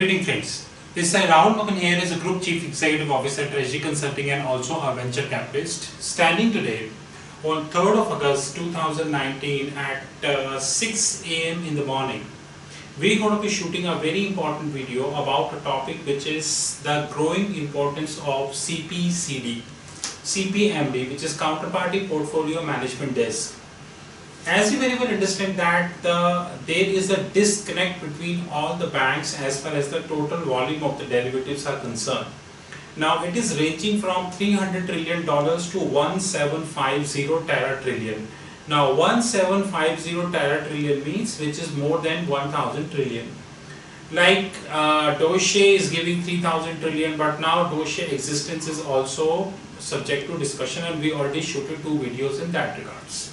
Greeting friends. This is Rahul Magan here as a Group Chief Executive Officer at Treasury Consulting and also a venture capitalist. Standing today on 3rd of August 2019 at 6 a.m. in the morning. We're going to be shooting a very important video about a topic which is the growing importance of CPMD, which is Counterparty Portfolio Management Desk. As you very well understand that there is a disconnect between all the banks as far as the total volume of the derivatives are concerned. Now it is ranging from $300 trillion to 1750 teratrillion. Now 1750 teratrillion means which is more than 1000 trillion. Like Deutsche is giving 3000 trillion, but now Deutsche existence is also subject to discussion and we already shooted 2 videos in that regards.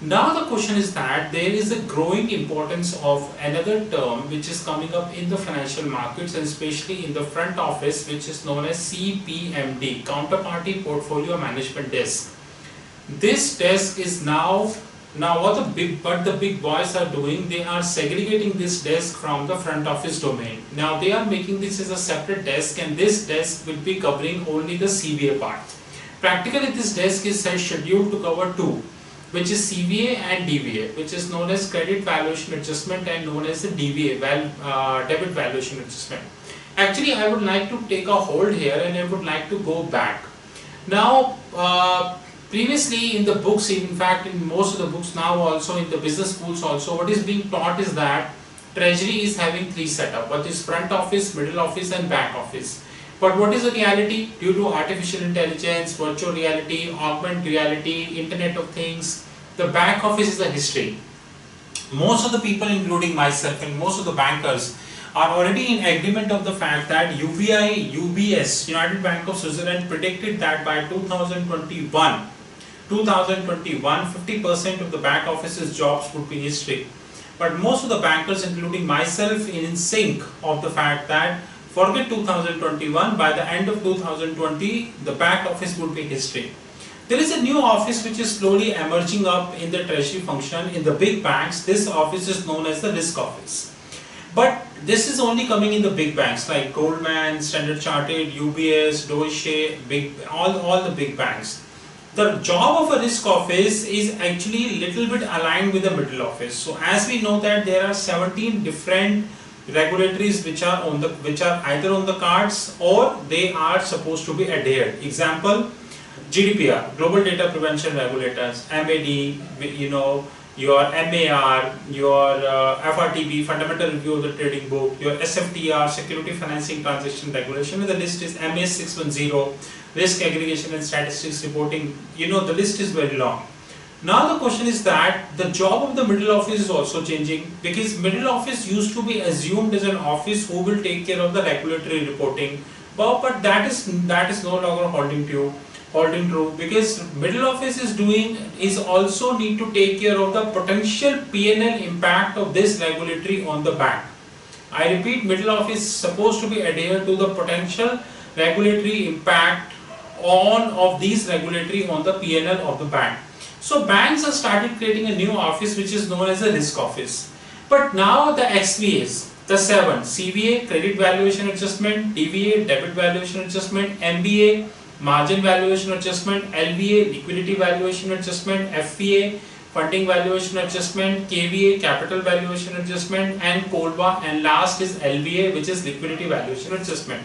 Now the question is that there is a growing importance of another term which is coming up in the financial markets and especially in the front office, which is known as CPMD, Counterparty Portfolio Management Desk. This desk is now what the big boys are doing, they are segregating this desk from the front office domain. Now they are making this as a separate desk and this desk will be covering only the CVA part. Practically this desk is scheduled to cover 2. Which is CVA and DVA, which is known as credit valuation adjustment and known as the DVA, debit valuation adjustment. Actually, I would like to take a hold here and I would like to go back. Now, previously in the books, in fact in most of the books now also in the business schools also, what is being taught is that Treasury is having 3 setup, what is front office, middle office and back office. But what is the reality? Due to artificial intelligence, virtual reality, augmented reality, Internet of Things, the back office is a history. Most of the people, including myself and most of the bankers, are already in agreement of the fact that UBS, United Bank of Switzerland, predicted that by 2021, 50% of the back office's jobs would be history. But most of the bankers, including myself, in sync of the fact that forget 2021, by the end of 2020, the back office would be history. There is a new office which is slowly emerging up in the treasury function in the big banks. This office is known as the risk office. But this is only coming in the big banks like Goldman, Standard Chartered, UBS, Deutsche, all the big banks. The job of a risk office is actually a little bit aligned with the middle office. So as we know that there are 17 different regulatories which are either on the cards or they are supposed to be adhered. Example, GDPR, Global Data Prevention Regulators, MAD, your MAR, your FRTB, Fundamental Review of the Trading Book, your SFTR, Security Financing Transaction Regulation, and the list is MS 610, Risk Aggregation and Statistics Reporting. The list is very long. Now the question is that the job of the middle office is also changing, because middle office used to be assumed as an office who will take care of the regulatory reporting, but that is no longer holding true, because middle office is also need to take care of the potential P&L impact of this regulatory on the bank. I repeat, middle office is supposed to be adhered to the potential regulatory impact of these regulatory on the P&L of the bank. So banks have started creating a new office which is known as a risk office. But now the XVAs, the 7, CVA, credit valuation adjustment, DVA, debit valuation adjustment, MBA, margin valuation adjustment, LVA, liquidity valuation adjustment, FVA, funding valuation adjustment, KVA, capital valuation adjustment, and COLVA, and last is LVA, which is liquidity valuation adjustment.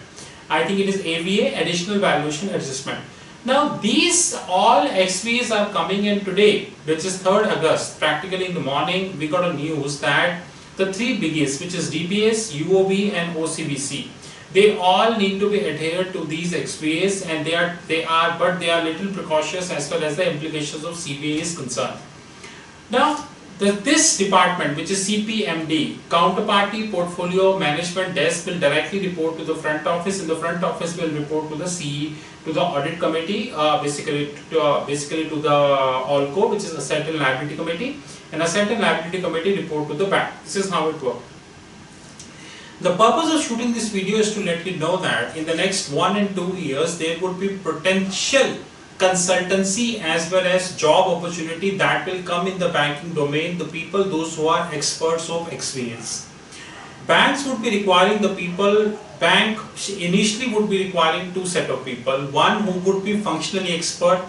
I think it is AVA, additional valuation adjustment. Now these all XVs are coming in today, which is 3rd August. Practically in the morning we got a news that the 3 biggies, which is DBS, UOB and OCBC, they all need to be adhered to these XVs, and they are little precautious as far as the implications of CVA is concerned. Now this department, which is CPMD, Counterparty Portfolio Management Desk, will directly report to the front office, and the front office will report to the CE, to the audit committee, basically to the ALCO, which is Asset and Liability Committee, and Asset and Liability Committee report to the bank. This is how it works. The purpose of shooting this video is to let you know that in the next 1 and 2 years there would be potential consultancy as well as job opportunity that will come in the banking domain, the people, those who are experts of experience. banks would be requiring the people, bank initially would be requiring two set of people. One who would be functionally expert,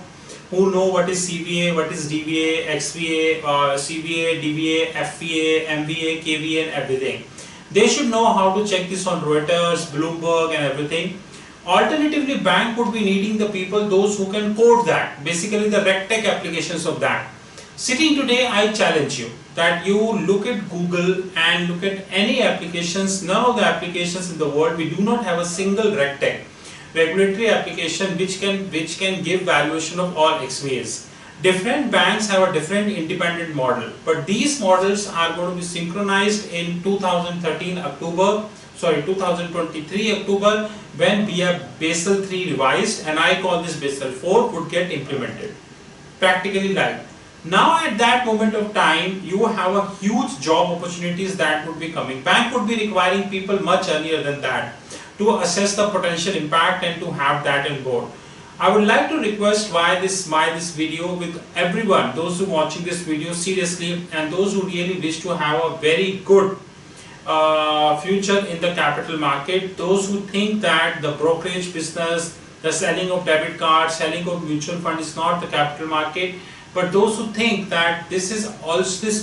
who know what is CVA, what is DVA, XVA, CVA, DVA, FVA, MVA, KVA and everything. They should know how to check this on Reuters, Bloomberg and everything. Alternatively, bank would be needing the people, those who can code that, basically the RegTech applications of that. Sitting today, I challenge you that you look at Google and look at any applications, none of the applications in the world, we do not have a single RegTech, regulatory application which can give valuation of all XVAs. Different banks have a different independent model, but these models are going to be synchronized in 2023 October, when we have Basel 3 revised, and I call this Basel 4 would get implemented practically live. Now at that moment of time, you have a huge job opportunities that would be coming. Bank would be requiring people much earlier than that to assess the potential impact and to have that on board. I would like to request why this video with everyone, those who are watching this video seriously and those who really wish to have a very good future in the capital market, those who think that the brokerage business, the selling of debit cards, selling of mutual fund is not the capital market, but those who think that this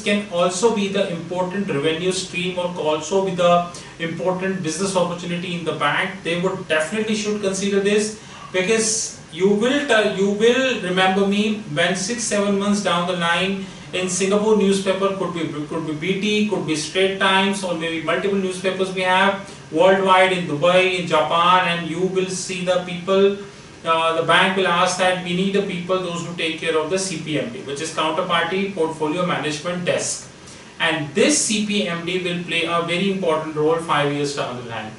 can also be the important revenue stream or also be the important business opportunity in the bank, they would definitely should consider this, because you will remember me when 6-7 months down the line in Singapore newspaper, could be BT, could be Straits Times, or maybe multiple newspapers we have worldwide, in Dubai, in Japan, and you will see the people, the bank will ask that we need the people, those who take care of the CPMD, which is Counterparty Portfolio Management Desk, and this CPMD will play a very important role 5 years down the line.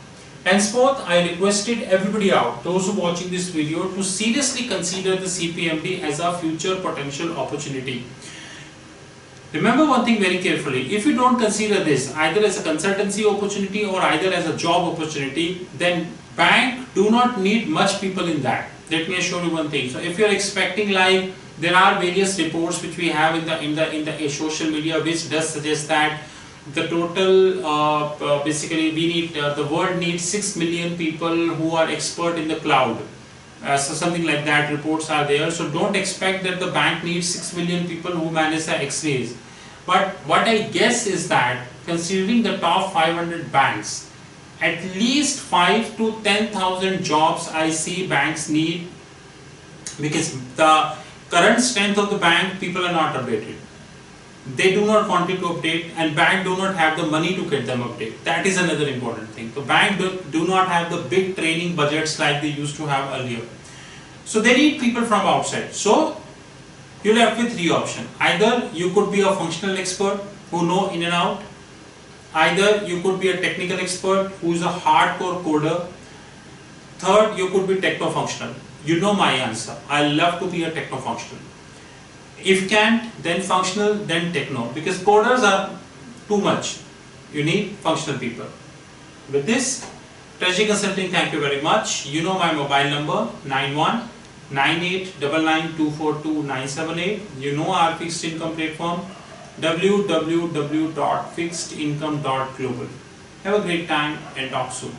Henceforth, I requested everybody out, those who are watching this video, to seriously consider the CPMD as a future potential opportunity. Remember one thing very carefully, if you don't consider this either as a consultancy opportunity or either as a job opportunity, then bank do not need much people in that. Let me assure you one thing. So if you are expecting, like, there are various reports which we have in the social media which does suggest that the total basically we need the world needs 6 million people who are expert in the cloud. So something like that reports are there. So don't expect that the bank needs 6 million people who manage the XVAs. But what I guess is that considering the top 500 banks, at least 5 to 10,000 jobs I see banks need, because the current strength of the bank, people are not updated. They do not want it to update, and bank do not have the money to get them updated. That is another important thing. So bank do not have the big training budgets like they used to have earlier. So they need people from outside. So you're left with three options. Either you could be a functional expert who know in and out. Either you could be a technical expert who is a hardcore coder. Third, you could be techno-functional. You know my answer. I love to be a techno-functional. If can't, then functional, then techno, because coders are too much. You need functional people. With this, Treasury Consulting, thank you very much. You know my mobile number 919899242978. You know our fixed income platform www.fixedincome.global. Have a great time and talk soon.